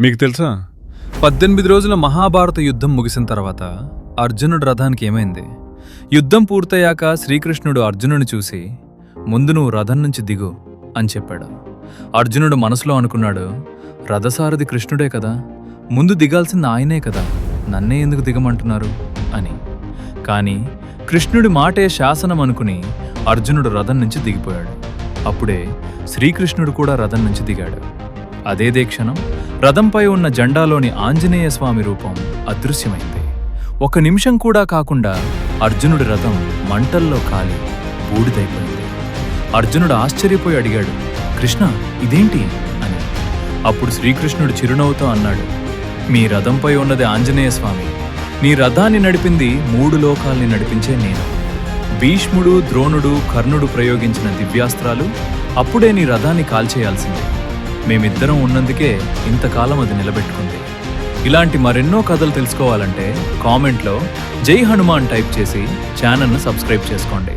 మీకు తెలుసా 18 రోజుల మహాభారత యుద్ధం ముగిసిన తర్వాత అర్జునుడు రథానికి ఏమైంది? యుద్ధం పూర్తయ్యాక శ్రీకృష్ణుడు అర్జునుని చూసి ముందు నువ్వు రథం నుంచి దిగు అని చెప్పాడు. అర్జునుడు మనసులో అనుకున్నాడు, రథసారథి కృష్ణుడే కదా, ముందు దిగాల్సింది ఆయనే కదా, నన్నే ఎందుకు దిగమంటున్నారు అని. కానీ కృష్ణుడి మాటే శాసనం అనుకుని అర్జునుడు రథం నుంచి దిగిపోయాడు. అప్పుడే శ్రీకృష్ణుడు కూడా రథం నుంచి దిగాడు. అదేదే క్షణం రథంపై ఉన్న జెండాలోని ఆంజనేయ స్వామి రూపం అదృశ్యమైంది. 1 నిమిషం కూడా కాకుండా అర్జునుడి రథం మంటల్లో కాలి బూడిదైపోయింది. అర్జునుడు ఆశ్చర్యపోయి అడిగాడు, కృష్ణ ఇదేంటి అని. అప్పుడు శ్రీకృష్ణుడు చిరునవ్వుతో అన్నాడు, మీ రథంపై ఉన్నది ఆంజనేయ స్వామి, నీ రథాన్ని నడిపింది 3 లోకాల్ని నడిపించే నేను. భీష్ముడు, ద్రోణుడు, కర్ణుడు ప్రయోగించిన దివ్యాస్త్రాలు అప్పుడే నీ రథాన్ని కాల్చేయాల్సిందే. మేమిద్దరం ఉన్నందుకే ఇంతకాలం అది నిలబెట్టుకుంది. ఇలాంటి మరెన్నో కథలు తెలుసుకోవాలంటే కామెంట్లో జై హనుమాన్ టైప్ చేసి ఛానల్ను సబ్స్క్రైబ్ చేసుకోండి.